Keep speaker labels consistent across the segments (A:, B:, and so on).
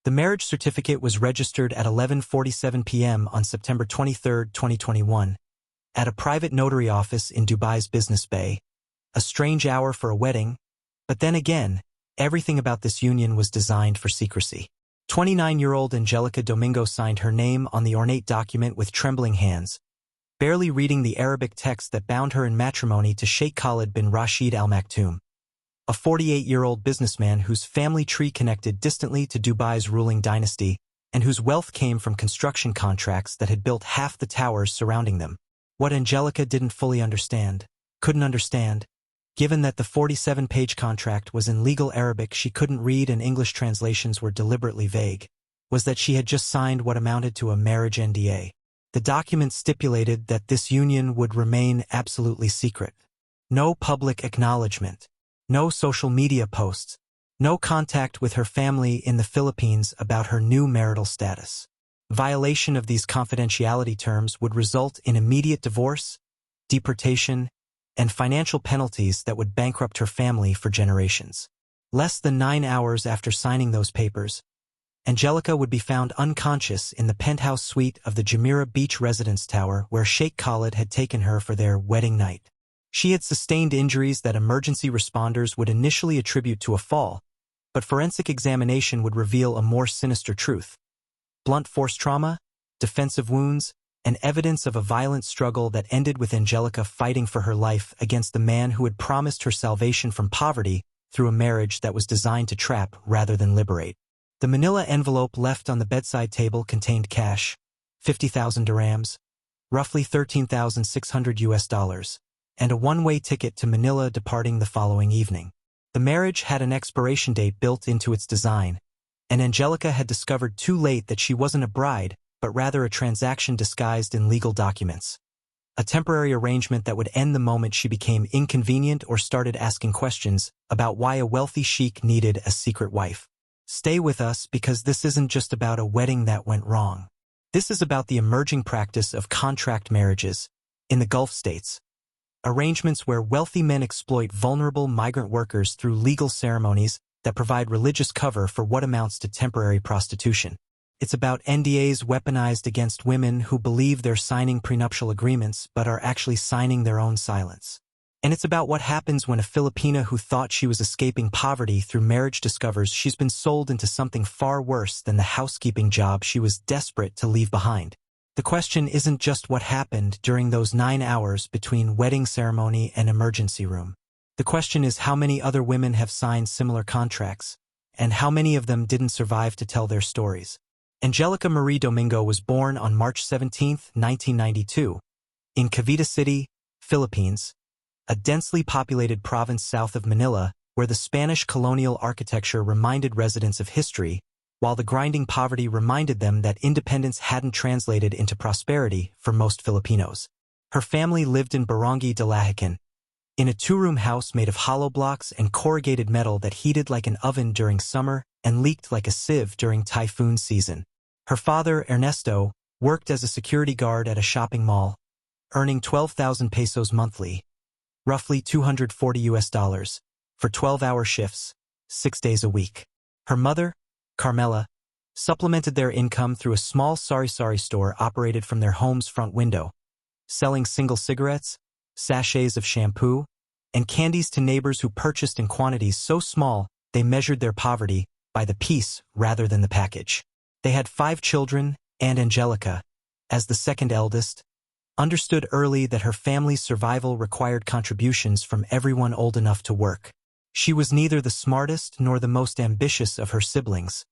A: The marriage certificate was registered at 11:47 p.m. on September 23, 2021, at a private notary office in Dubai's Business Bay. A strange hour for a wedding, but then again, everything about this union was designed for secrecy. 29-year-old Angelica Domingo signed her name on the ornate document with trembling hands, barely reading the Arabic text that bound her in matrimony to Sheikh Khaled bin Rashid Al Maktoum, a 48-year-old businessman whose family tree connected distantly to Dubai's ruling dynasty and whose wealth came from construction contracts that had built half the towers surrounding them. What Angelica didn't fully understand, couldn't understand, given that the 47-page contract was in legal Arabic she couldn't read and English translations were deliberately vague, was that she had just signed what amounted to a marriage NDA. The document stipulated that this union would remain absolutely secret. No public acknowledgement, no social media posts, no contact with her family in the Philippines about her new marital status. Violation of these confidentiality terms would result in immediate divorce, deportation, and financial penalties that would bankrupt her family for generations. Less than 9 hours after signing those papers, Angelica would be found unconscious in the penthouse suite of the Jumeirah Beach residence tower where Sheikh Khaled had taken her for their wedding night. She had sustained injuries that emergency responders would initially attribute to a fall, but forensic examination would reveal a more sinister truth. Blunt force trauma, defensive wounds, and evidence of a violent struggle that ended with Angelica fighting for her life against the man who had promised her salvation from poverty through a marriage that was designed to trap rather than liberate. The manila envelope left on the bedside table contained cash, 50,000 dirhams, roughly $13,600, and a one-way ticket to Manila departing the following evening. The marriage had an expiration date built into its design, and Angelica had discovered too late that she wasn't a bride, but rather a transaction disguised in legal documents. A temporary arrangement that would end the moment she became inconvenient or started asking questions about why a wealthy sheikh needed a secret wife. Stay with us because this isn't just about a wedding that went wrong. This is about the emerging practice of contract marriages in the Gulf states. Arrangements where wealthy men exploit vulnerable migrant workers through legal ceremonies that provide religious cover for what amounts to temporary prostitution. It's about NDAs weaponized against women who believe they're signing prenuptial agreements but are actually signing their own silence. And it's about what happens when a Filipina who thought she was escaping poverty through marriage discovers she's been sold into something far worse than the housekeeping job she was desperate to leave behind. The question isn't just what happened during those 9 hours between wedding ceremony and emergency room. The question is how many other women have signed similar contracts, and how many of them didn't survive to tell their stories. Angelica Marie Domingo was born on March 17, 1992, in Cavite City, Philippines, a densely populated province south of Manila, where the Spanish colonial architecture reminded residents of history, while the grinding poverty reminded them that independence hadn't translated into prosperity for most Filipinos. Her family lived in Barangay Dalahican, in a two-room house made of hollow blocks and corrugated metal that heated like an oven during summer and leaked like a sieve during typhoon season. Her father, Ernesto, worked as a security guard at a shopping mall, earning 12,000 pesos monthly, roughly $240, for 12-hour shifts, 6 days a week. Her mother, Carmela, supplemented their income through a small sari-sari store operated from their home's front window, selling single cigarettes, sachets of shampoo, and candies to neighbors who purchased in quantities so small they measured their poverty by the piece rather than the package. They had 5 children, and Angelica, as the second eldest, understood early that her family's survival required contributions from everyone old enough to work. She was neither the smartest nor the most ambitious of her siblings,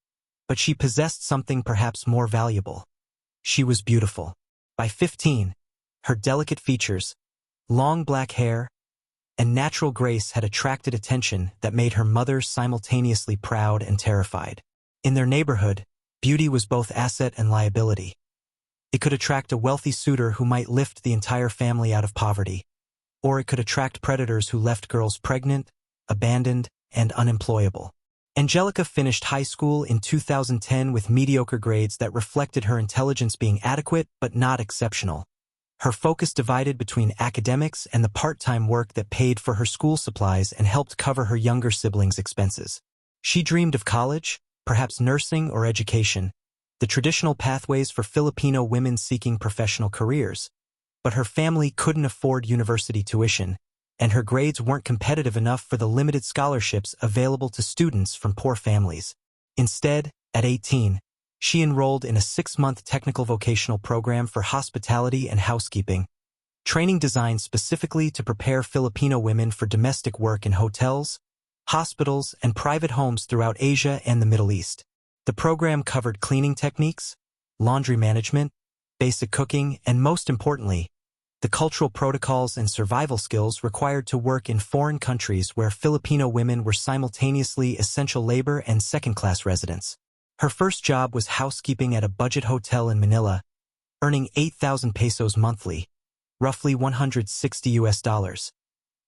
A: but she possessed something perhaps more valuable. She was beautiful. By 15, her delicate features, long black hair, and natural grace had attracted attention that made her mother simultaneously proud and terrified. In their neighborhood, beauty was both asset and liability. It could attract a wealthy suitor who might lift the entire family out of poverty, or it could attract predators who left girls pregnant, abandoned, and unemployable. Angelica finished high school in 2010 with mediocre grades that reflected her intelligence being adequate but not exceptional. Her focus divided between academics and the part-time work that paid for her school supplies and helped cover her younger siblings' expenses. She dreamed of college, perhaps nursing or education, the traditional pathways for Filipino women seeking professional careers. But her family couldn't afford university tuition, and her grades weren't competitive enough for the limited scholarships available to students from poor families. Instead, at 18, she enrolled in a 6-month technical vocational program for hospitality and housekeeping, training designed specifically to prepare Filipino women for domestic work in hotels, hospitals, and private homes throughout Asia and the Middle East. The program covered cleaning techniques, laundry management, basic cooking, and most importantly, the cultural protocols and survival skills required to work in foreign countries where Filipino women were simultaneously essential labor and second-class residents. Her first job was housekeeping at a budget hotel in Manila, earning 8,000 pesos monthly, roughly $160,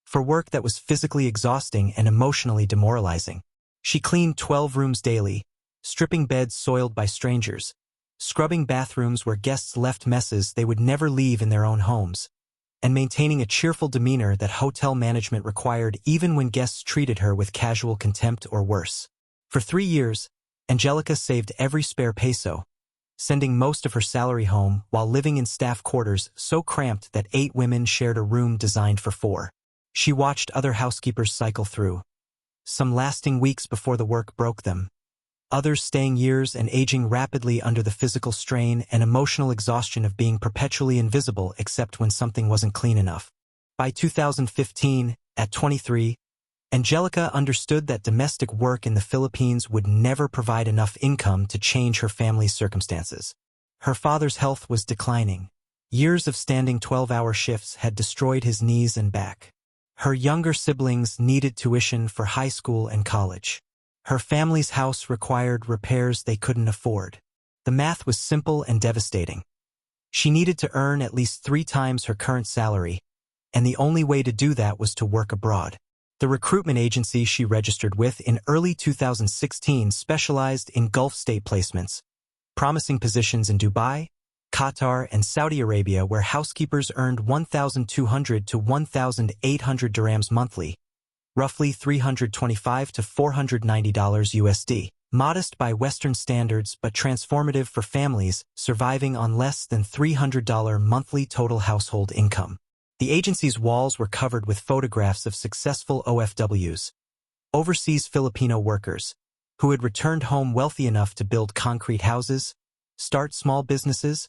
A: for work that was physically exhausting and emotionally demoralizing. She cleaned 12 rooms daily, stripping beds soiled by strangers, scrubbing bathrooms where guests left messes they would never leave in their own homes, and maintaining a cheerful demeanor that hotel management required even when guests treated her with casual contempt or worse. For 3 years, Angelica saved every spare peso, sending most of her salary home while living in staff quarters so cramped that 8 women shared a room designed for 4. She watched other housekeepers cycle through, some lasting weeks before the work broke them, others staying years and aging rapidly under the physical strain and emotional exhaustion of being perpetually invisible except when something wasn't clean enough. By 2015, at 23, Angelica understood that domestic work in the Philippines would never provide enough income to change her family's circumstances. Her father's health was declining. Years of standing 12-hour shifts had destroyed his knees and back. Her younger siblings needed tuition for high school and college. Her family's house required repairs they couldn't afford. The math was simple and devastating. She needed to earn at least 3 times her current salary, and the only way to do that was to work abroad. The recruitment agency she registered with in early 2016 specialized in Gulf state placements, promising positions in Dubai, Qatar, and Saudi Arabia where housekeepers earned 1,200 to 1,800 dirhams monthly, roughly $325 to $490 USD. Modest by Western standards but transformative for families surviving on less than $300 monthly total household income. The agency's walls were covered with photographs of successful OFWs, overseas Filipino workers, who had returned home wealthy enough to build concrete houses, start small businesses,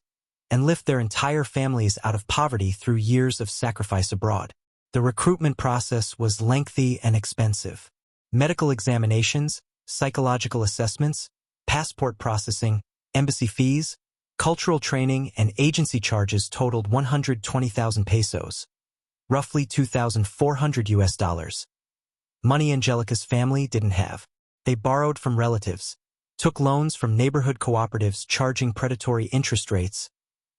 A: and lift their entire families out of poverty through years of sacrifice abroad. The recruitment process was lengthy and expensive. Medical examinations, psychological assessments, passport processing, embassy fees, cultural training, and agency charges totaled 120,000 pesos, roughly $2,400. Money Angelica's family didn't have. They borrowed from relatives, took loans from neighborhood cooperatives charging predatory interest rates,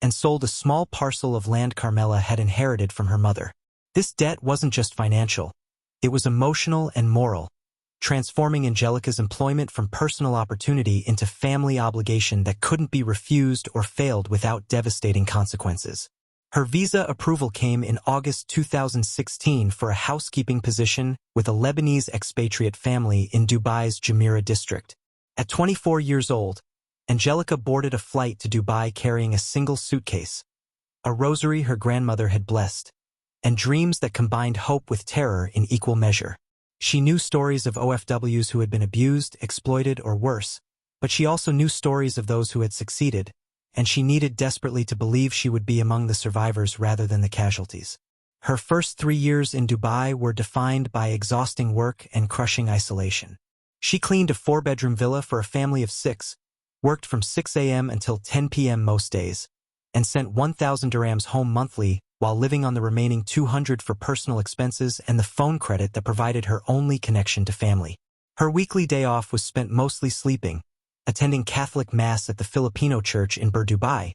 A: and sold a small parcel of land Carmela had inherited from her mother. This debt wasn't just financial, it was emotional and moral, transforming Angelica's employment from personal opportunity into family obligation that couldn't be refused or failed without devastating consequences. Her visa approval came in August 2016 for a housekeeping position with a Lebanese expatriate family in Dubai's Jumeirah district. At 24 years old, Angelica boarded a flight to Dubai carrying a single suitcase, a rosary her grandmother had blessed, and dreams that combined hope with terror in equal measure. She knew stories of OFWs who had been abused, exploited, or worse, but she also knew stories of those who had succeeded, and she needed desperately to believe she would be among the survivors rather than the casualties. Her first 3 years in Dubai were defined by exhausting work and crushing isolation. She cleaned a 4-bedroom villa for a family of 6, worked from 6 a.m. until 10 p.m. most days, and sent 1,000 dirhams home monthly while living on the remaining 200 for personal expenses and the phone credit that provided her only connection to family. Her weekly day off was spent mostly sleeping, attending Catholic Mass at the Filipino church in Dubai,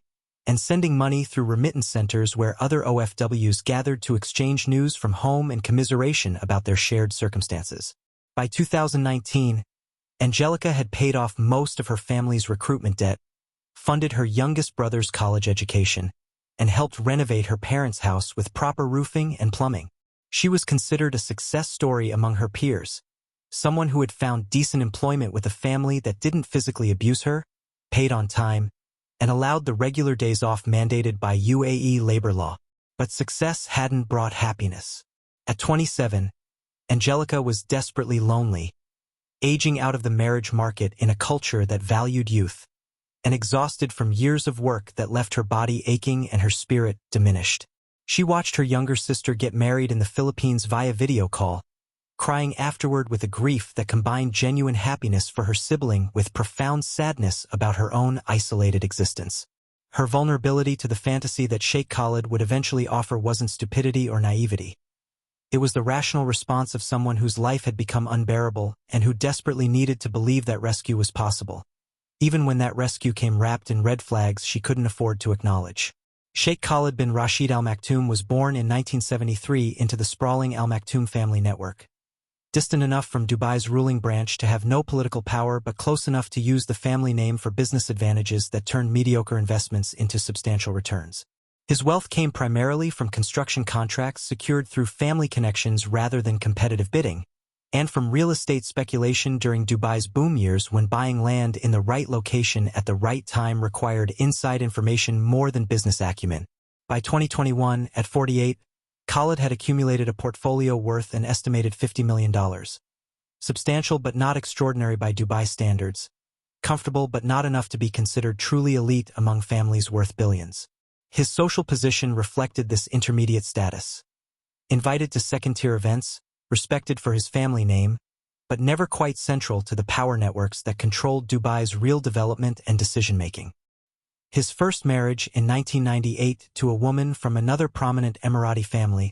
A: and sending money through remittance centers where other OFWs gathered to exchange news from home and commiseration about their shared circumstances. By 2019, Angelica had paid off most of her family's recruitment debt, funded her youngest brother's college education, and helped renovate her parents' house with proper roofing and plumbing. She was considered a success story among her peers, someone who had found decent employment with a family that didn't physically abuse her, paid on time, and allowed the regular days off mandated by UAE labor law. But success hadn't brought happiness. At 27, Angelica was desperately lonely, aging out of the marriage market in a culture that valued youth, and exhausted from years of work that left her body aching and her spirit diminished. She watched her younger sister get married in the Philippines via video call, crying afterward with a grief that combined genuine happiness for her sibling with profound sadness about her own isolated existence. Her vulnerability to the fantasy that Sheikh Khaled would eventually offer wasn't stupidity or naivety. It was the rational response of someone whose life had become unbearable and who desperately needed to believe that rescue was possible, even when that rescue came wrapped in red flags she couldn't afford to acknowledge. Sheikh Khaled bin Rashid Al Maktoum was born in 1973 into the sprawling Al Maktoum family network. Distant enough from Dubai's ruling branch to have no political power but close enough to use the family name for business advantages that turned mediocre investments into substantial returns. His wealth came primarily from construction contracts secured through family connections rather than competitive bidding, and from real estate speculation during Dubai's boom years when buying land in the right location at the right time required inside information more than business acumen. By 2021, at 48, Khaled had accumulated a portfolio worth an estimated $50 million. Substantial but not extraordinary by Dubai standards. Comfortable but not enough to be considered truly elite among families worth billions. His social position reflected this intermediate status. Invited to second-tier events, respected for his family name, but never quite central to the power networks that controlled Dubai's real development and decision-making. His first marriage in 1998 to a woman from another prominent Emirati family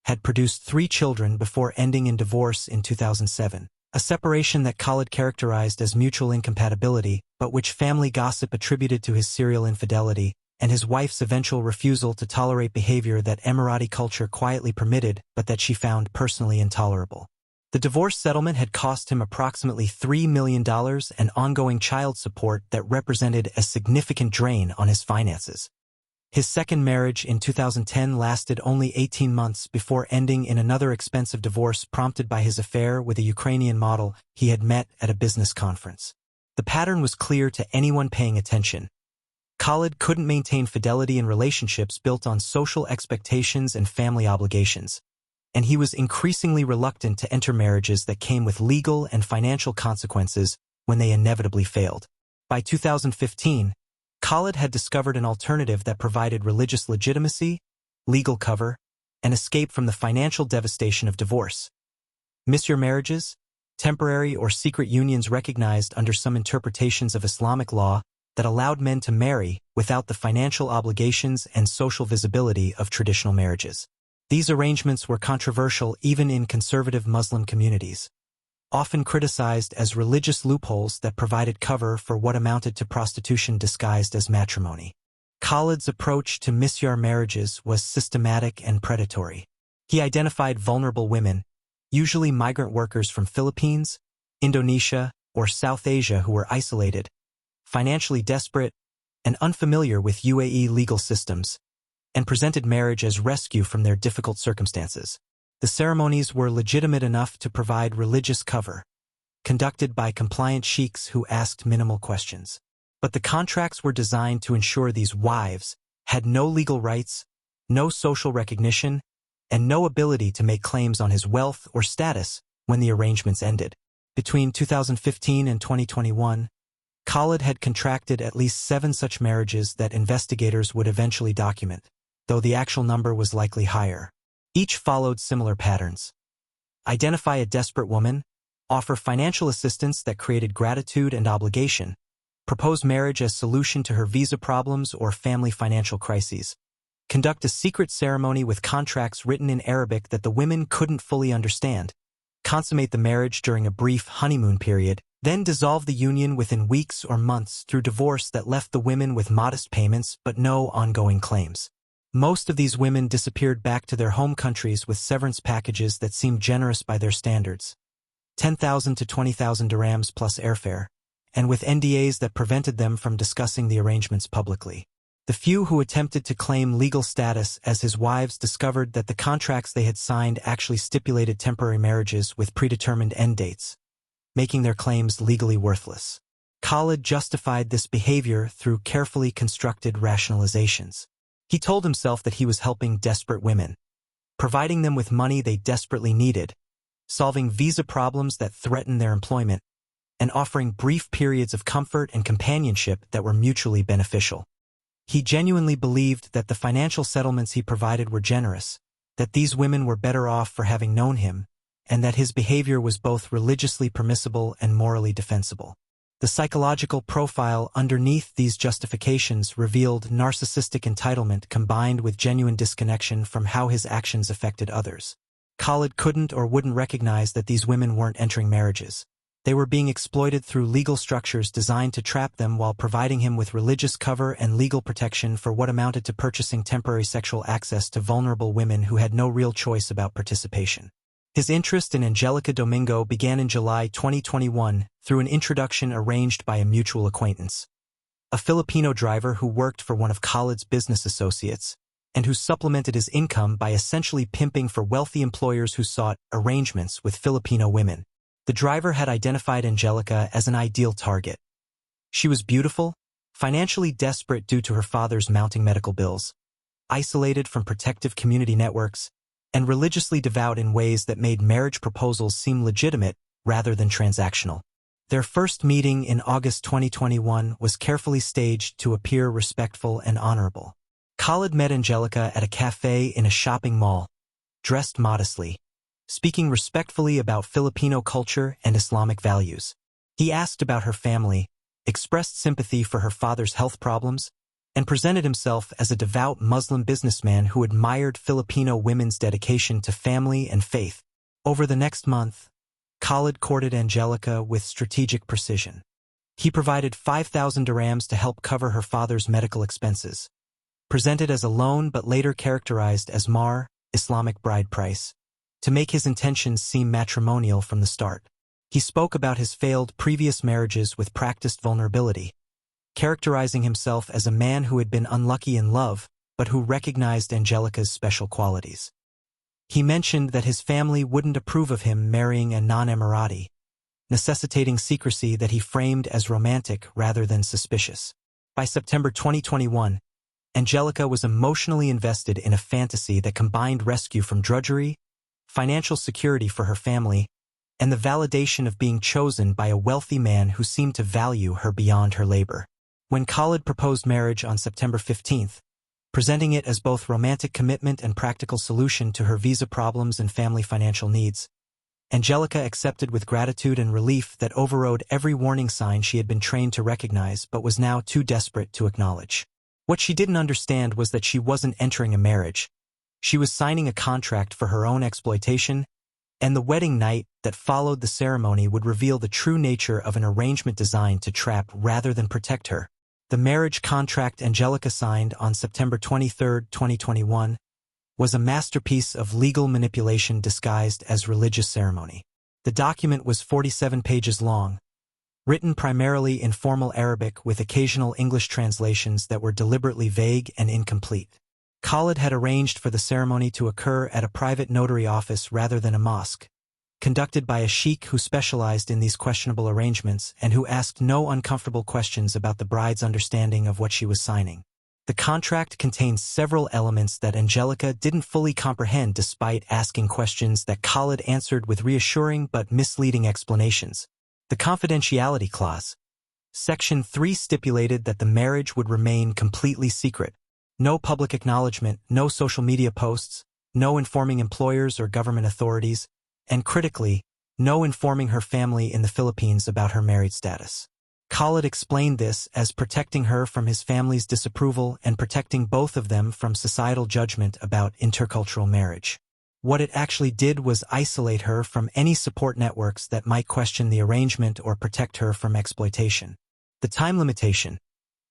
A: had produced 3 children before ending in divorce in 2007, a separation that Khaled characterized as mutual incompatibility, but which family gossip attributed to his serial infidelity and his wife's eventual refusal to tolerate behavior that Emirati culture quietly permitted but that she found personally intolerable. The divorce settlement had cost him approximately $3 million and ongoing child support that represented a significant drain on his finances. His second marriage in 2010 lasted only 18 months before ending in another expensive divorce prompted by his affair with a Ukrainian model he had met at a business conference. The pattern was clear to anyone paying attention. Khaled couldn't maintain fidelity in relationships built on social expectations and family obligations, and he was increasingly reluctant to enter marriages that came with legal and financial consequences when they inevitably failed. By 2015, Khaled had discovered an alternative that provided religious legitimacy, legal cover, and escape from the financial devastation of divorce. Miss your marriages, temporary or secret unions recognized under some interpretations of Islamic law that allowed men to marry without the financial obligations and social visibility of traditional marriages. These arrangements were controversial even in conservative Muslim communities, often criticized as religious loopholes that provided cover for what amounted to prostitution disguised as matrimony. Khaled's approach to misyar marriages was systematic and predatory. He identified vulnerable women, usually migrant workers from Philippines, Indonesia, or South Asia who were isolated, financially desperate, and unfamiliar with UAE legal systems, and presented marriage as rescue from their difficult circumstances. The ceremonies were legitimate enough to provide religious cover, conducted by compliant sheikhs who asked minimal questions. But the contracts were designed to ensure these wives had no legal rights, no social recognition, and no ability to make claims on his wealth or status when the arrangements ended. Between 2015 and 2021, Khaled had contracted at least 7 such marriages that investigators would eventually document, though the actual number was likely higher. Each followed similar patterns. Identify a desperate woman, offer financial assistance that created gratitude and obligation, propose marriage as solution to her visa problems or family financial crises, conduct a secret ceremony with contracts written in Arabic that the women couldn't fully understand, consummate the marriage during a brief honeymoon period, then dissolve the union within weeks or months through divorce that left the women with modest payments but no ongoing claims. Most of these women disappeared back to their home countries with severance packages that seemed generous by their standards, 10,000 to 20,000 dirhams plus airfare, and with NDAs that prevented them from discussing the arrangements publicly. The few who attempted to claim legal status as his wives discovered that the contracts they had signed actually stipulated temporary marriages with predetermined end dates, making their claims legally worthless. Khaled justified this behavior through carefully constructed rationalizations. He told himself that he was helping desperate women, providing them with money they desperately needed, solving visa problems that threatened their employment, and offering brief periods of comfort and companionship that were mutually beneficial. He genuinely believed that the financial settlements he provided were generous, that these women were better off for having known him, and that his behavior was both religiously permissible and morally defensible. The psychological profile underneath these justifications revealed narcissistic entitlement combined with genuine disconnection from how his actions affected others. Khaled couldn't or wouldn't recognize that these women weren't entering marriages. They were being exploited through legal structures designed to trap them while providing him with religious cover and legal protection for what amounted to purchasing temporary sexual access to vulnerable women who had no real choice about participation. His interest in Angelica Domingo began in July 2021 through an introduction arranged by a mutual acquaintance, a Filipino driver who worked for one of Khaled's business associates, and who supplemented his income by essentially pimping for wealthy employers who sought arrangements with Filipino women. The driver had identified Angelica as an ideal target. She was beautiful, financially desperate due to her father's mounting medical bills, isolated from protective community networks, and religiously devout in ways that made marriage proposals seem legitimate rather than transactional. Their first meeting in August 2021 was carefully staged to appear respectful and honorable. Khaled met Angelica at a cafe in a shopping mall, dressed modestly, speaking respectfully about Filipino culture and Islamic values. He asked about her family, expressed sympathy for her father's health problems, and presented himself as a devout Muslim businessman who admired Filipino women's dedication to family and faith. Over the next month, Khaled courted Angelica with strategic precision. He provided 5,000 dirhams to help cover her father's medical expenses, presented as a loan but later characterized as mahr, Islamic bride price, to make his intentions seem matrimonial from the start. He spoke about his failed previous marriages with practiced vulnerability, characterizing himself as a man who had been unlucky in love, but who recognized Angelica's special qualities. He mentioned that his family wouldn't approve of him marrying a non-Emirati, necessitating secrecy that he framed as romantic rather than suspicious. By September 2021, Angelica was emotionally invested in a fantasy that combined rescue from drudgery, financial security for her family, and the validation of being chosen by a wealthy man who seemed to value her beyond her labor. When Khaled proposed marriage on September 15th, presenting it as both romantic commitment and practical solution to her visa problems and family financial needs, Angelica accepted with gratitude and relief that overrode every warning sign she had been trained to recognize but was now too desperate to acknowledge. What she didn't understand was that she wasn't entering a marriage. She was signing a contract for her own exploitation, and the wedding night that followed the ceremony would reveal the true nature of an arrangement designed to trap rather than protect her. The marriage contract Angelica signed on September 23, 2021, was a masterpiece of legal manipulation disguised as religious ceremony. The document was 47 pages long, written primarily in formal Arabic with occasional English translations that were deliberately vague and incomplete. Khaled had arranged for the ceremony to occur at a private notary office rather than a mosque, conducted by a sheikh who specialized in these questionable arrangements and who asked no uncomfortable questions about the bride's understanding of what she was signing. The contract contained several elements that Angelica didn't fully comprehend despite asking questions that Khaled answered with reassuring but misleading explanations. The confidentiality clause. Section 3 stipulated that the marriage would remain completely secret. No public acknowledgement, no social media posts, no informing employers or government authorities, and critically, no informing her family in the Philippines about her married status. Khaled explained this as protecting her from his family's disapproval and protecting both of them from societal judgment about intercultural marriage. What it actually did was isolate her from any support networks that might question the arrangement or protect her from exploitation. The time limitation.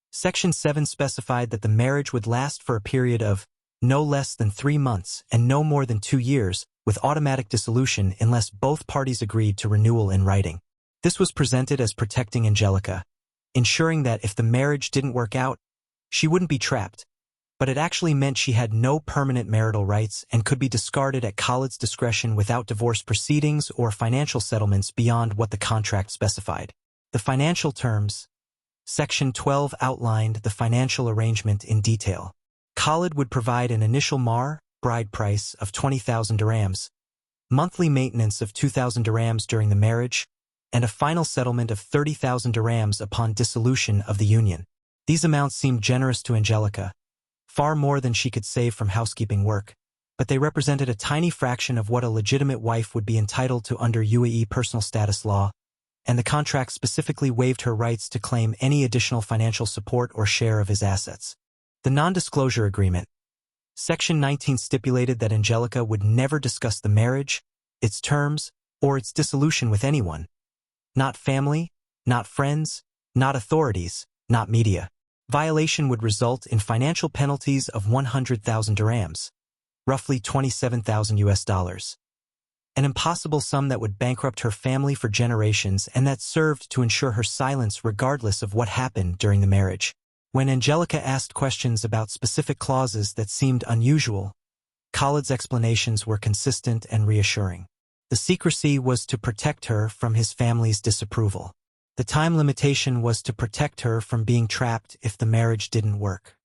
A: Section 7 specified that the marriage would last for a period of no less than 3 months and no more than 2 years, with automatic dissolution unless both parties agreed to renewal in writing. This was presented as protecting Angelica, ensuring that if the marriage didn't work out, she wouldn't be trapped, but it actually meant she had no permanent marital rights and could be discarded at Khaled's discretion without divorce proceedings or financial settlements beyond what the contract specified. The financial terms. Section 12 outlined the financial arrangement in detail. Khaled would provide an initial mahr, bride price, of 20,000 dirhams, monthly maintenance of 2,000 dirhams during the marriage, and a final settlement of 30,000 dirhams upon dissolution of the union. These amounts seemed generous to Angelica, far more than she could save from housekeeping work, but they represented a tiny fraction of what a legitimate wife would be entitled to under UAE personal status law, and the contract specifically waived her rights to claim any additional financial support or share of his assets. The non-disclosure agreement. Section 19 stipulated that Angelica would never discuss the marriage, its terms, or its dissolution with anyone. Not family, not friends, not authorities, not media. Violation would result in financial penalties of 100,000 dirhams, roughly $27,000. An impossible sum that would bankrupt her family for generations and that served to ensure her silence regardless of what happened during the marriage. When Angelica asked questions about specific clauses that seemed unusual, Khaled's explanations were consistent and reassuring. The secrecy was to protect her from his family's disapproval. The time limitation was to protect her from being trapped if the marriage didn't work.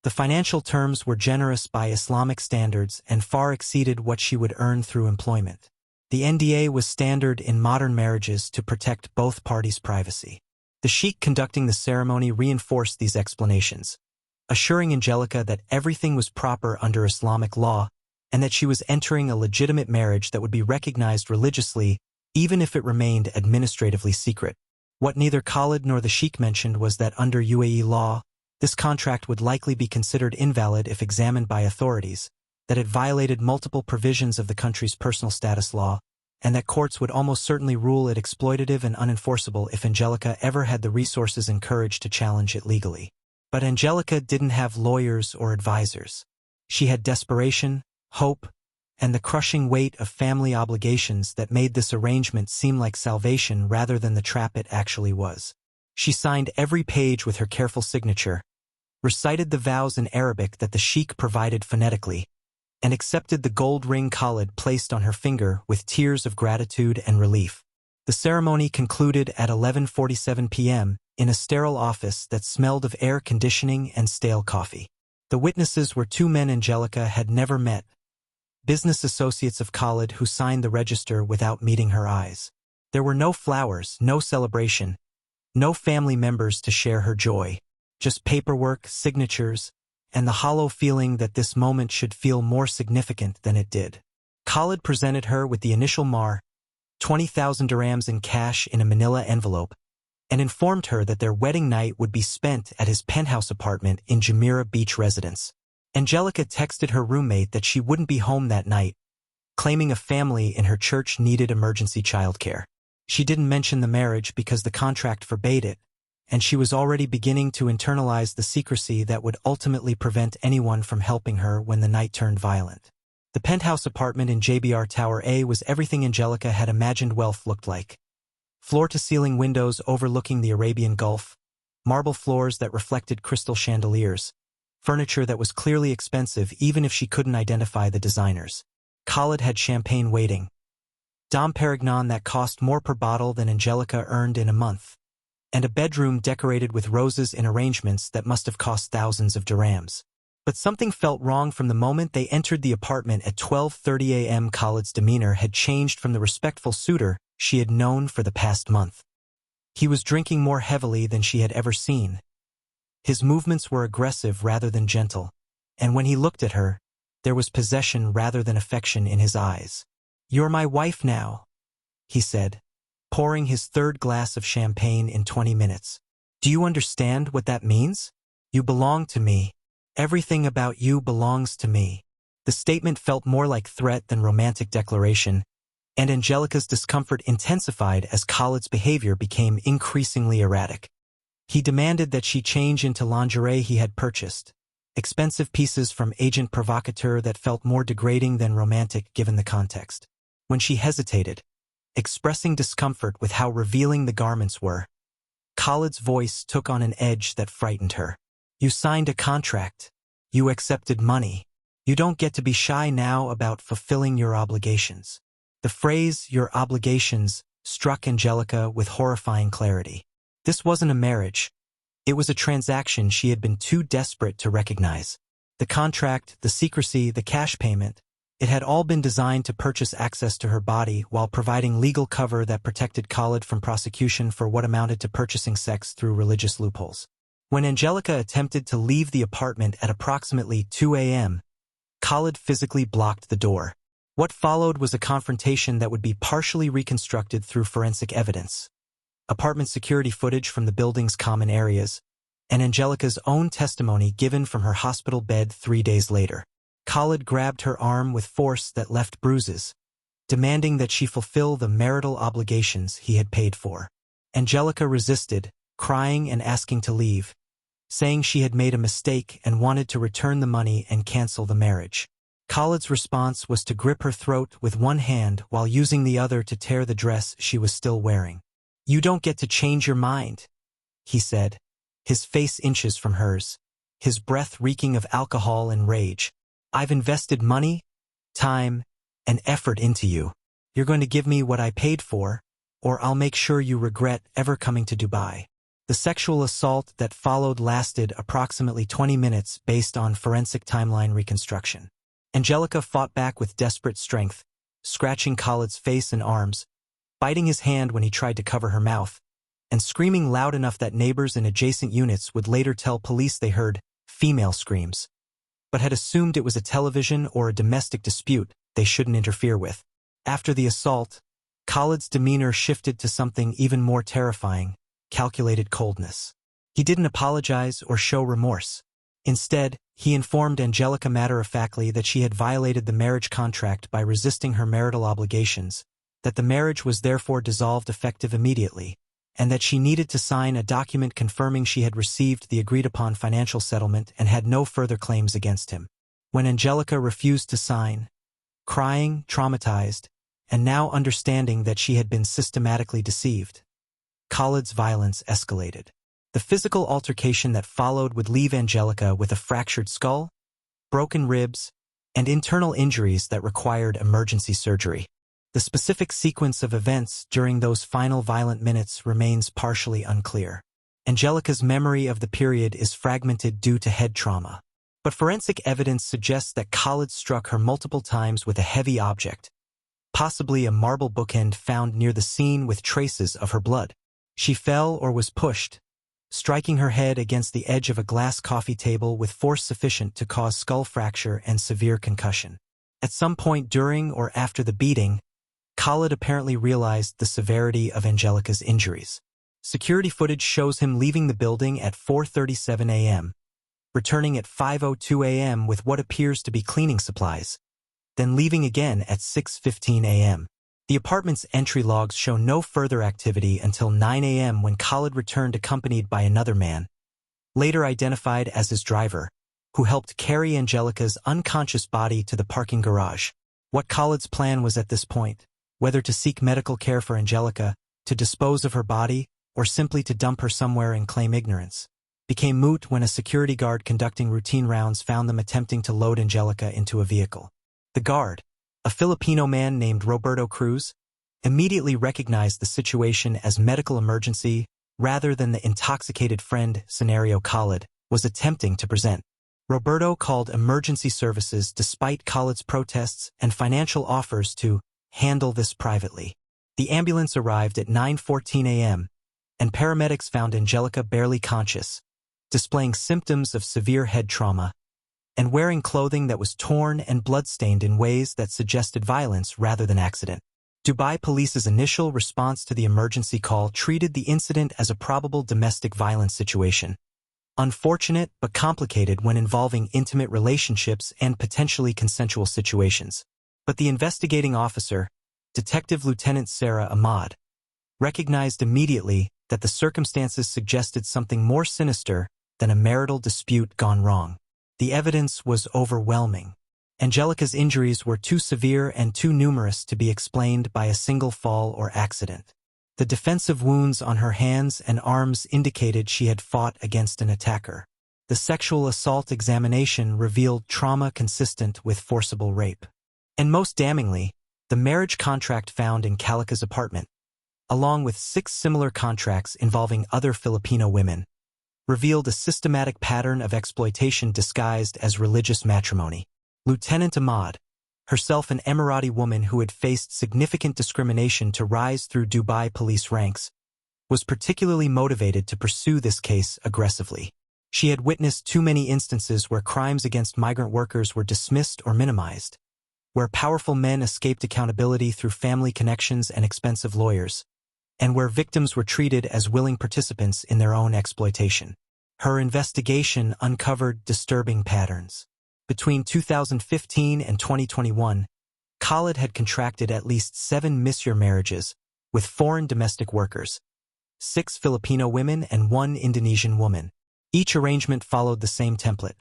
A: The financial terms were generous by Islamic standards and far exceeded what she would earn through employment. The NDA was standard in modern marriages to protect both parties' privacy. The Sheikh conducting the ceremony reinforced these explanations, assuring Angelica that everything was proper under Islamic law and that she was entering a legitimate marriage that would be recognized religiously even if it remained administratively secret. What neither Khaled nor the Sheikh mentioned was that under UAE law, this contract would likely be considered invalid if examined by authorities, that it violated multiple provisions of the country's personal status law, and that courts would almost certainly rule it exploitative and unenforceable if Angelica ever had the resources and courage to challenge it legally. But Angelica didn't have lawyers or advisors. She had desperation, hope, and the crushing weight of family obligations that made this arrangement seem like salvation rather than the trap it actually was. She signed every page with her careful signature, recited the vows in Arabic that the Sheikh provided phonetically, and accepted the gold ring Khaled placed on her finger with tears of gratitude and relief. The ceremony concluded at 11:47 p.m. in a sterile office that smelled of air conditioning and stale coffee. The witnesses were two men Angelica had never met, business associates of Khaled who signed the register without meeting her eyes. There were no flowers, no celebration, no family members to share her joy, just paperwork, signatures, and the hollow feeling that this moment should feel more significant than it did. Khaled presented her with the initial mahr, 20,000 dirhams in cash in a manila envelope, and informed her that their wedding night would be spent at his penthouse apartment in Jumeirah Beach residence. Angelica texted her roommate that she wouldn't be home that night, claiming a family in her church needed emergency childcare. She didn't mention the marriage because the contract forbade it, and she was already beginning to internalize the secrecy that would ultimately prevent anyone from helping her when the night turned violent. The penthouse apartment in JBR Tower A was everything Angelica had imagined wealth looked like. Floor-to-ceiling windows overlooking the Arabian Gulf, marble floors that reflected crystal chandeliers, furniture that was clearly expensive even if she couldn't identify the designers. Khaled had champagne waiting, Dom Perignon that cost more per bottle than Angelica earned in a month, and a bedroom decorated with roses in arrangements that must have cost thousands of dirhams. But something felt wrong from the moment they entered the apartment at 12:30 a.m. Khaled's demeanor had changed from the respectful suitor she had known for the past month. He was drinking more heavily than she had ever seen. His movements were aggressive rather than gentle, and when he looked at her, there was possession rather than affection in his eyes. "You're my wife now," he said, pouring his third glass of champagne in 20 minutes. "Do you understand what that means? You belong to me. Everything about you belongs to me." The statement felt more like threat than romantic declaration, and Angelica's discomfort intensified as Khaled's behavior became increasingly erratic. He demanded that she change into lingerie he had purchased, expensive pieces from agent provocateur that felt more degrading than romantic given the context. When she hesitated, expressing discomfort with how revealing the garments were, Khaled's voice took on an edge that frightened her. "You signed a contract. You accepted money. You don't get to be shy now about fulfilling your obligations. The phrase, your obligations, struck Angelica with horrifying clarity. This wasn't a marriage. It was a transaction she had been too desperate to recognize. The contract, the secrecy, the cash payment, it had all been designed to purchase access to her body while providing legal cover that protected Khaled from prosecution for what amounted to purchasing sex through religious loopholes. When Angelica attempted to leave the apartment at approximately 2 a.m., Khaled physically blocked the door. What followed was a confrontation that would be partially reconstructed through forensic evidence. Apartment security footage from the building's common areas, and Angelica's own testimony given from her hospital bed 3 days later. Khaled grabbed her arm with force that left bruises, demanding that she fulfill the marital obligations he had paid for. Angelica resisted, crying and asking to leave, saying she had made a mistake and wanted to return the money and cancel the marriage. Khaled's response was to grip her throat with one hand while using the other to tear the dress she was still wearing. "You don't get to change your mind," he said, his face inches from hers, his breath reeking of alcohol and rage. "I've invested money, time, and effort into you. You're going to give me what I paid for, or I'll make sure you regret ever coming to Dubai." The sexual assault that followed lasted approximately 20 minutes based on forensic timeline reconstruction. Angelica fought back with desperate strength, scratching Khaled's face and arms, biting his hand when he tried to cover her mouth, and screaming loud enough that neighbors in adjacent units would later tell police they heard female screams, but had assumed it was a television or a domestic dispute they shouldn't interfere with. After the assault, Khaled's demeanor shifted to something even more terrifying: calculated coldness. He didn't apologize or show remorse. Instead, he informed Angelica matter-of-factly that she had violated the marriage contract by resisting her marital obligations, that the marriage was therefore dissolved effective immediately, and that she needed to sign a document confirming she had received the agreed-upon financial settlement and had no further claims against him. When Angelica refused to sign, crying, traumatized, and now understanding that she had been systematically deceived, Khaled's violence escalated. The physical altercation that followed would leave Angelica with a fractured skull, broken ribs, and internal injuries that required emergency surgery. The specific sequence of events during those final violent minutes remains partially unclear. Angelica's memory of the period is fragmented due to head trauma, but forensic evidence suggests that Khaled struck her multiple times with a heavy object, possibly a marble bookend found near the scene with traces of her blood. She fell or was pushed, striking her head against the edge of a glass coffee table with force sufficient to cause skull fracture and severe concussion. At some point during or after the beating, Khaled apparently realized the severity of Angelica's injuries. Security footage shows him leaving the building at 4:37 a.m., returning at 5:02 a.m. with what appears to be cleaning supplies, then leaving again at 6:15 a.m. The apartment's entry logs show no further activity until 9 a.m. when Khaled returned accompanied by another man, later identified as his driver, who helped carry Angelica's unconscious body to the parking garage. What Khaled's plan was at this point, whether to seek medical care for Angelica, to dispose of her body, or simply to dump her somewhere and claim ignorance, became moot when a security guard conducting routine rounds found them attempting to load Angelica into a vehicle. The guard, a Filipino man named Roberto Cruz, immediately recognized the situation as medical emergency rather than the intoxicated friend scenario Khaled was attempting to present. Roberto called emergency services despite Khaled's protests and financial offers to handle this privately. The ambulance arrived at 9:14 a.m., and paramedics found Angelica barely conscious, displaying symptoms of severe head trauma, and wearing clothing that was torn and blood-stained in ways that suggested violence rather than accident. Dubai Police's initial response to the emergency call treated the incident as a probable domestic violence situation. Unfortunate but complicated when involving intimate relationships and potentially consensual situations. But the investigating officer, Detective Lieutenant Sarah Ahmad, recognized immediately that the circumstances suggested something more sinister than a marital dispute gone wrong. The evidence was overwhelming. Angelica's injuries were too severe and too numerous to be explained by a single fall or accident. The defensive wounds on her hands and arms indicated she had fought against an attacker. The sexual assault examination revealed trauma consistent with forcible rape. And most damningly, the marriage contract found in Angelica's apartment, along with 6 similar contracts involving other Filipino women, revealed a systematic pattern of exploitation disguised as religious matrimony. Lieutenant Ahmad, herself an Emirati woman who had faced significant discrimination to rise through Dubai police ranks, was particularly motivated to pursue this case aggressively. She had witnessed too many instances where crimes against migrant workers were dismissed or minimized, where powerful men escaped accountability through family connections and expensive lawyers, and where victims were treated as willing participants in their own exploitation. Her investigation uncovered disturbing patterns. Between 2015 and 2021, Khaled had contracted at least 7 misure marriages with foreign domestic workers, 6 Filipino women and 1 Indonesian woman. Each arrangement followed the same template.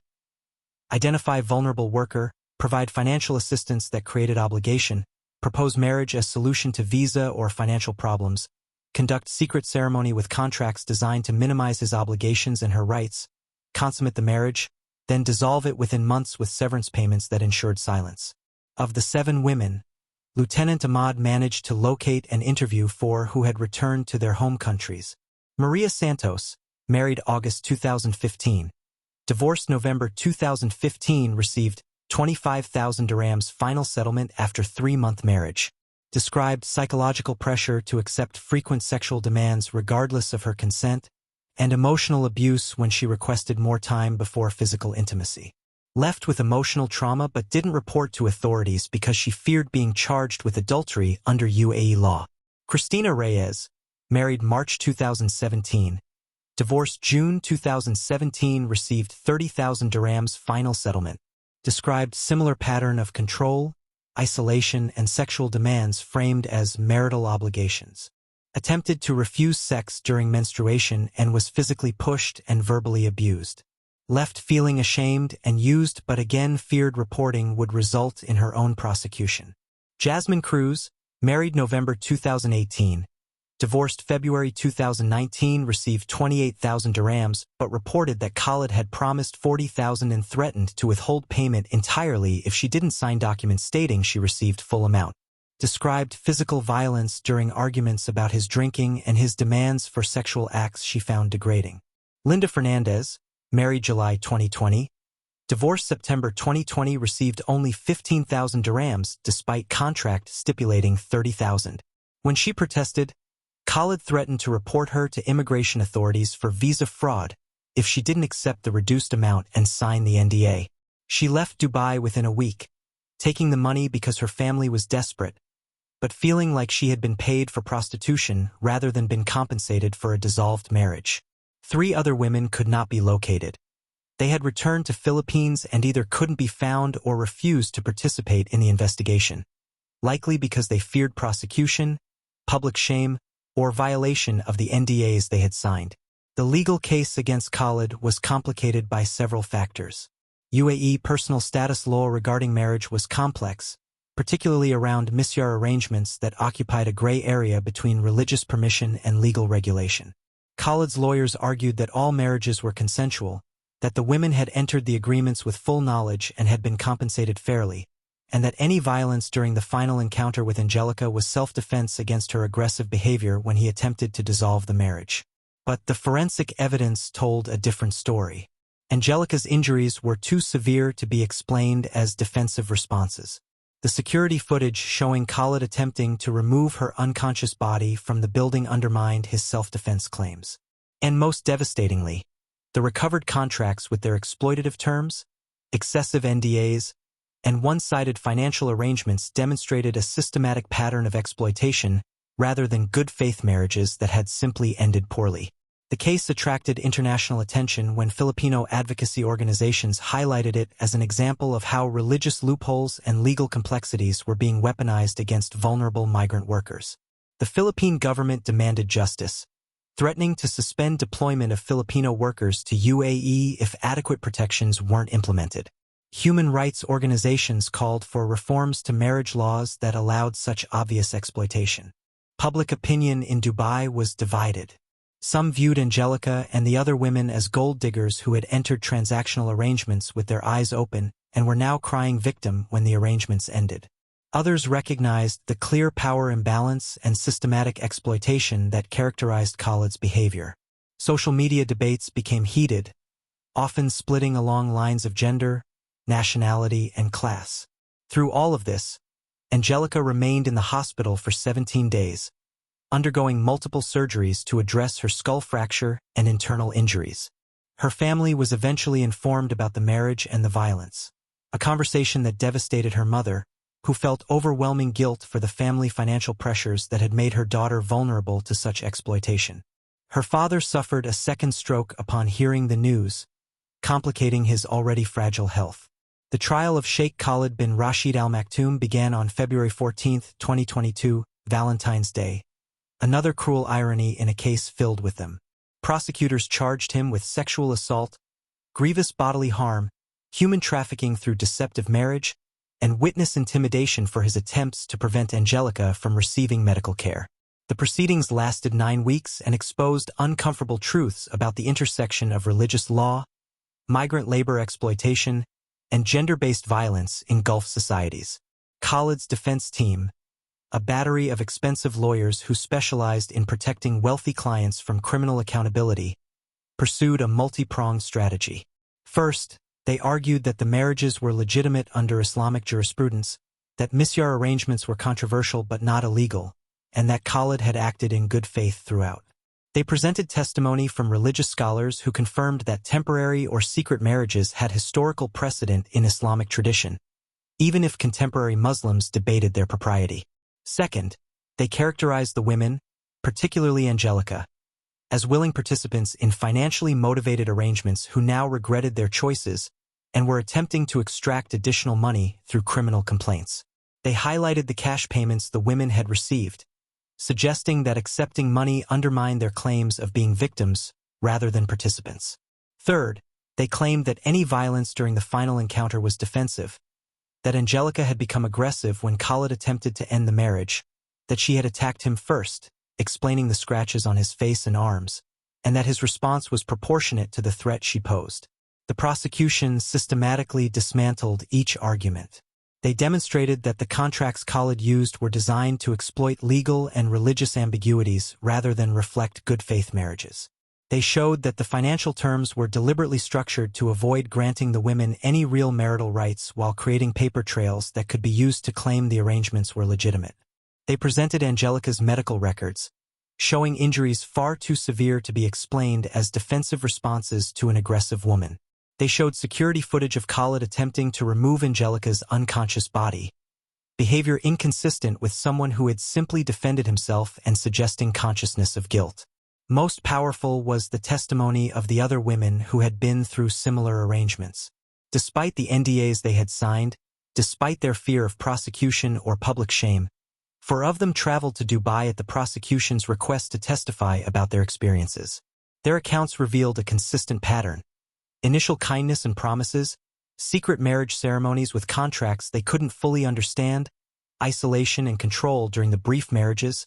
A: Identify vulnerable worker, provide financial assistance that created obligation, propose marriage as solution to visa or financial problems, conduct secret ceremony with contracts designed to minimize his obligations and her rights, consummate the marriage, then dissolve it within months with severance payments that ensured silence. Of the 7 women, Lieutenant Ahmad managed to locate and interview 4 who had returned to their home countries. Maria Santos, married August 2015, divorced November 2015, received 25,000 dirhams final settlement after 3-month marriage. Described psychological pressure to accept frequent sexual demands regardless of her consent, and emotional abuse when she requested more time before physical intimacy. Left with emotional trauma but didn't report to authorities because she feared being charged with adultery under UAE law. Christina Reyes, married March 2017, divorced June 2017, received 30,000 dirhams final settlement. Described similar pattern of control, isolation, and sexual demands framed as marital obligations. Attempted to refuse sex during menstruation and was physically pushed and verbally abused. Left feeling ashamed and used but again feared reporting would result in her own prosecution. Jasmine Cruz, married November 2018, divorced February 2019, received 28,000 dirhams but reported that Khaled had promised 40,000 and threatened to withhold payment entirely if she didn't sign documents stating she received full amount. Described physical violence during arguments about his drinking and his demands for sexual acts she found degrading. Linda Fernandez, married July 2020, divorced September 2020, received only 15,000 dirhams despite contract stipulating 30,000. When she protested, Khaled threatened to report her to immigration authorities for visa fraud if she didn't accept the reduced amount and sign the NDA. She left Dubai within a week, taking the money because her family was desperate, but feeling like she had been paid for prostitution rather than been compensated for a dissolved marriage. 3 other women could not be located. They had returned to Philippines and either couldn't be found or refused to participate in the investigation, likely because they feared prosecution, public shame, or violation of the NDAs they had signed. The legal case against Khaled was complicated by several factors. UAE personal status law regarding marriage was complex, particularly around misure arrangements that occupied a gray area between religious permission and legal regulation. Khaled's lawyers argued that all marriages were consensual, that the women had entered the agreements with full knowledge and had been compensated fairly, and that any violence during the final encounter with Angelica was self-defense against her aggressive behavior when he attempted to dissolve the marriage. But the forensic evidence told a different story. Angelica's injuries were too severe to be explained as defensive responses. The security footage showing Khaled attempting to remove her unconscious body from the building undermined his self-defense claims. And most devastatingly, the recovered contracts with their exploitative terms, excessive NDAs, and one-sided financial arrangements demonstrated a systematic pattern of exploitation rather than good-faith marriages that had simply ended poorly. The case attracted international attention when Filipino advocacy organizations highlighted it as an example of how religious loopholes and legal complexities were being weaponized against vulnerable migrant workers. The Philippine government demanded justice, threatening to suspend deployment of Filipino workers to UAE if adequate protections weren't implemented. Human rights organizations called for reforms to marriage laws that allowed such obvious exploitation. Public opinion in Dubai was divided. Some viewed Angelica and the other women as gold diggers who had entered transactional arrangements with their eyes open and were now crying victim when the arrangements ended. Others recognized the clear power imbalance and systematic exploitation that characterized Khaled's behavior. Social media debates became heated, often splitting along lines of gender, nationality, and class. Through all of this, Angelica remained in the hospital for 17 days, undergoing multiple surgeries to address her skull fracture and internal injuries. Her family was eventually informed about the marriage and the violence, a conversation that devastated her mother, who felt overwhelming guilt for the family financial pressures that had made her daughter vulnerable to such exploitation. Her father suffered a second stroke upon hearing the news, complicating his already fragile health. The trial of Sheikh Khaled bin Rashid Al Maktoum began on February 14, 2022, Valentine's Day. Another cruel irony in a case filled with them. Prosecutors charged him with sexual assault, grievous bodily harm, human trafficking through deceptive marriage, and witness intimidation for his attempts to prevent Angelica from receiving medical care. The proceedings lasted 9 weeks and exposed uncomfortable truths about the intersection of religious law, migrant labor exploitation, and gender-based violence in Gulf societies. Khaled's defense team, a battery of expensive lawyers who specialized in protecting wealthy clients from criminal accountability, pursued a multi-pronged strategy. First, they argued that the marriages were legitimate under Islamic jurisprudence, that misyar arrangements were controversial but not illegal, and that Khaled had acted in good faith throughout. They presented testimony from religious scholars who confirmed that temporary or secret marriages had historical precedent in Islamic tradition, even if contemporary Muslims debated their propriety. Second, they characterized the women, particularly Angelica, as willing participants in financially motivated arrangements who now regretted their choices and were attempting to extract additional money through criminal complaints. They highlighted the cash payments the women had received, suggesting that accepting money undermined their claims of being victims rather than participants. Third, they claimed that any violence during the final encounter was defensive, that Angelica had become aggressive when Khaled attempted to end the marriage, that she had attacked him first, explaining the scratches on his face and arms, and that his response was proportionate to the threat she posed. The prosecution systematically dismantled each argument. They demonstrated that the contracts Khaled used were designed to exploit legal and religious ambiguities rather than reflect good faith marriages. They showed that the financial terms were deliberately structured to avoid granting the women any real marital rights while creating paper trails that could be used to claim the arrangements were legitimate. They presented Angelica's medical records, showing injuries far too severe to be explained as defensive responses to an aggressive woman. They showed security footage of Khaled attempting to remove Angelica's unconscious body, behavior inconsistent with someone who had simply defended himself and suggesting consciousness of guilt. Most powerful was the testimony of the other women who had been through similar arrangements. Despite the NDAs they had signed, despite their fear of prosecution or public shame, 4 of them traveled to Dubai at the prosecution's request to testify about their experiences. Their accounts revealed a consistent pattern: initial kindness and promises, secret marriage ceremonies with contracts they couldn't fully understand, isolation and control during the brief marriages,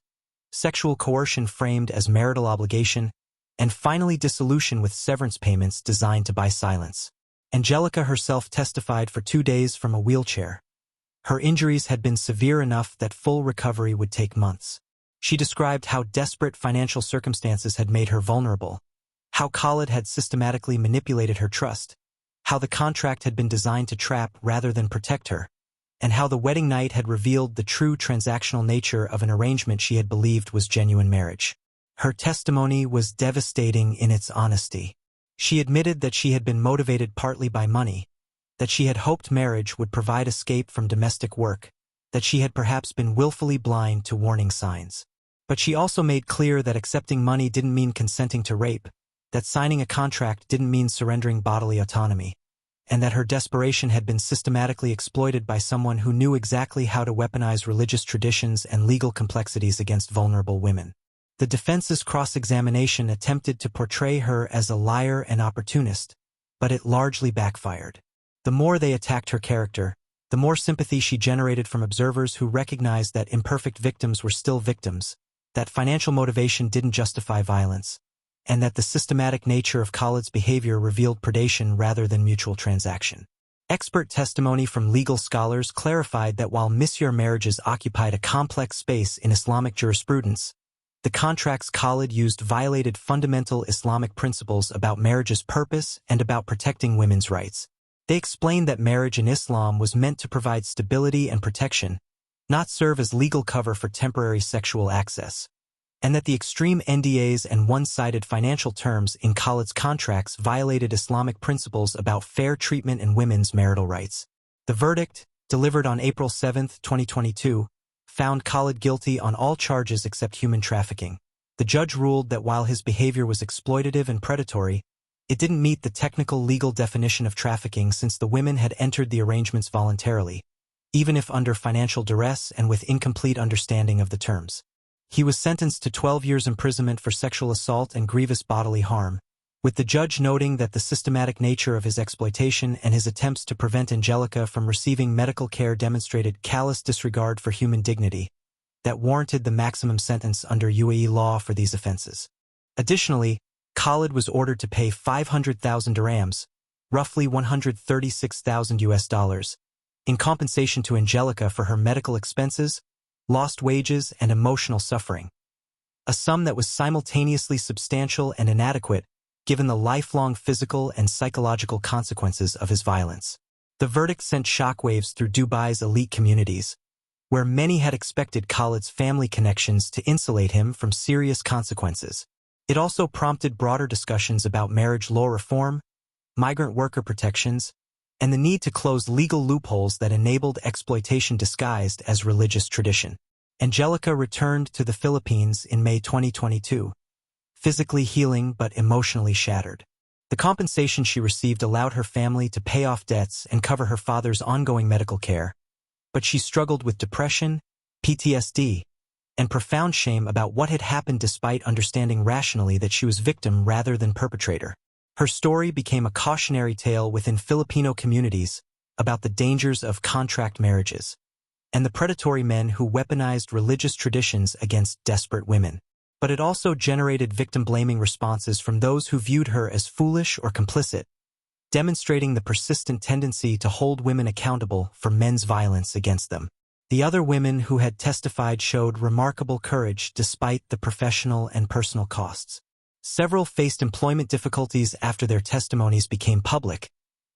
A: sexual coercion framed as marital obligation, and finally dissolution with severance payments designed to buy silence. Angelica herself testified for 2 days from a wheelchair. Her injuries had been severe enough that full recovery would take months. She described how desperate financial circumstances had made her vulnerable, how Khaled had systematically manipulated her trust, how the contract had been designed to trap rather than protect her, and how the wedding night had revealed the true transactional nature of an arrangement she had believed was genuine marriage. Her testimony was devastating in its honesty. She admitted that she had been motivated partly by money, that she had hoped marriage would provide escape from domestic work, that she had perhaps been willfully blind to warning signs. But she also made clear that accepting money didn't mean consenting to rape, that signing a contract didn't mean surrendering bodily autonomy, and that her desperation had been systematically exploited by someone who knew exactly how to weaponize religious traditions and legal complexities against vulnerable women. The defense's cross-examination attempted to portray her as a liar and opportunist, but it largely backfired. The more they attacked her character, the more sympathy she generated from observers who recognized that imperfect victims were still victims, that financial motivation didn't justify violence, and that the systematic nature of Khaled's behavior revealed predation rather than mutual transaction. Expert testimony from legal scholars clarified that while misyor marriages occupied a complex space in Islamic jurisprudence, the contracts Khaled used violated fundamental Islamic principles about marriage's purpose and about protecting women's rights. They explained that marriage in Islam was meant to provide stability and protection, not serve as legal cover for temporary sexual access, and that the extreme NDAs and one-sided financial terms in Khaled's contracts violated Islamic principles about fair treatment and women's marital rights. The verdict, delivered on April 7, 2022, found Khaled guilty on all charges except human trafficking. The judge ruled that while his behavior was exploitative and predatory, it didn't meet the technical legal definition of trafficking since the women had entered the arrangements voluntarily, even if under financial duress and with incomplete understanding of the terms. He was sentenced to 12 years imprisonment for sexual assault and grievous bodily harm, with the judge noting that the systematic nature of his exploitation and his attempts to prevent Angelica from receiving medical care demonstrated callous disregard for human dignity that warranted the maximum sentence under UAE law for these offenses. Additionally, Khaled was ordered to pay 500,000 dirhams, roughly $136,000, in compensation to Angelica for her medical expenses, lost wages, and emotional suffering, a sum that was simultaneously substantial and inadequate given the lifelong physical and psychological consequences of his violence. The verdict sent shockwaves through Dubai's elite communities, where many had expected Khaled's family connections to insulate him from serious consequences. It also prompted broader discussions about marriage law reform, migrant worker protections, and the need to close legal loopholes that enabled exploitation disguised as religious tradition. Angelica returned to the Philippines in May 2022, physically healing but emotionally shattered. The compensation she received allowed her family to pay off debts and cover her father's ongoing medical care, but she struggled with depression, PTSD, and profound shame about what had happened despite understanding rationally that she was victim rather than perpetrator. Her story became a cautionary tale within Filipino communities about the dangers of contract marriages and the predatory men who weaponized religious traditions against desperate women. But it also generated victim-blaming responses from those who viewed her as foolish or complicit, demonstrating the persistent tendency to hold women accountable for men's violence against them. The other women who had testified showed remarkable courage despite the professional and personal costs. Several faced employment difficulties after their testimonies became public,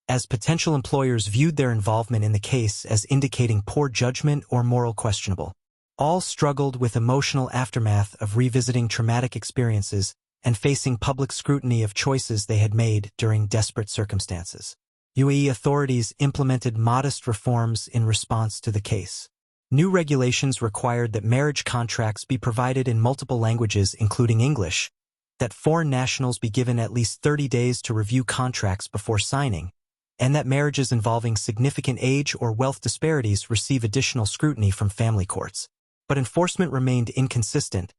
A: as potential employers viewed their involvement in the case as indicating poor judgment or moral questionable. All struggled with emotional aftermath of revisiting traumatic experiences and facing public scrutiny of choices they had made during desperate circumstances. UAE authorities implemented modest reforms in response to the case. New regulations required that marriage contracts be provided in multiple languages including English, that foreign nationals be given at least 30 days to review contracts before signing, and that marriages involving significant age or wealth disparities receive additional scrutiny from family courts. But enforcement remained inconsistent,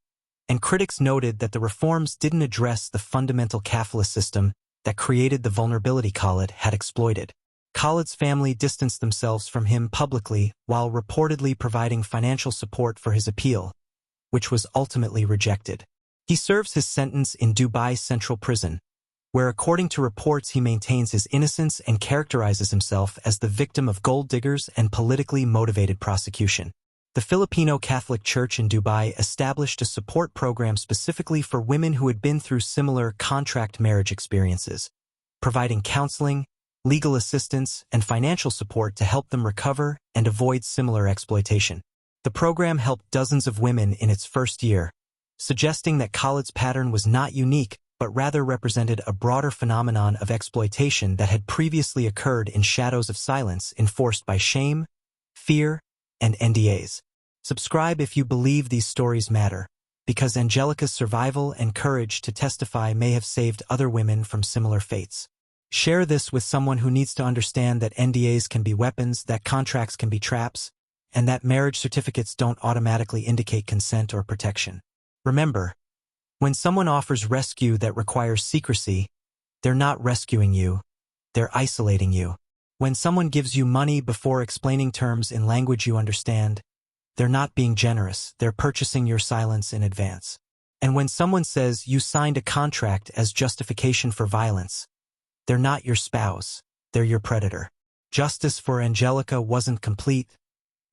A: and critics noted that the reforms didn't address the fundamental kafala system that created the vulnerability Khaled had exploited. Khaled's family distanced themselves from him publicly while reportedly providing financial support for his appeal, which was ultimately rejected. He serves his sentence in Dubai Central Prison, where according to reports he maintains his innocence and characterizes himself as the victim of gold diggers and politically motivated prosecution. The Filipino Catholic Church in Dubai established a support program specifically for women who had been through similar contract marriage experiences, providing counseling, legal assistance, and financial support to help them recover and avoid similar exploitation. The program helped dozens of women in its first year, suggesting that Khaled's pattern was not unique but rather represented a broader phenomenon of exploitation that had previously occurred in shadows of silence enforced by shame, fear, and NDAs. Subscribe if you believe these stories matter, because Angelica's survival and courage to testify may have saved other women from similar fates. Share this with someone who needs to understand that NDAs can be weapons, that contracts can be traps, and that marriage certificates don't automatically indicate consent or protection. Remember, when someone offers rescue that requires secrecy, they're not rescuing you, they're isolating you. When someone gives you money before explaining terms in language you understand, they're not being generous, they're purchasing your silence in advance. And when someone says you signed a contract as justification for violence, they're not your spouse, they're your predator. Justice for Angelica wasn't complete,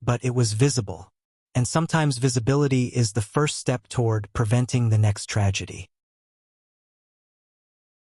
A: but it was visible. And sometimes visibility is the first step toward preventing the next tragedy.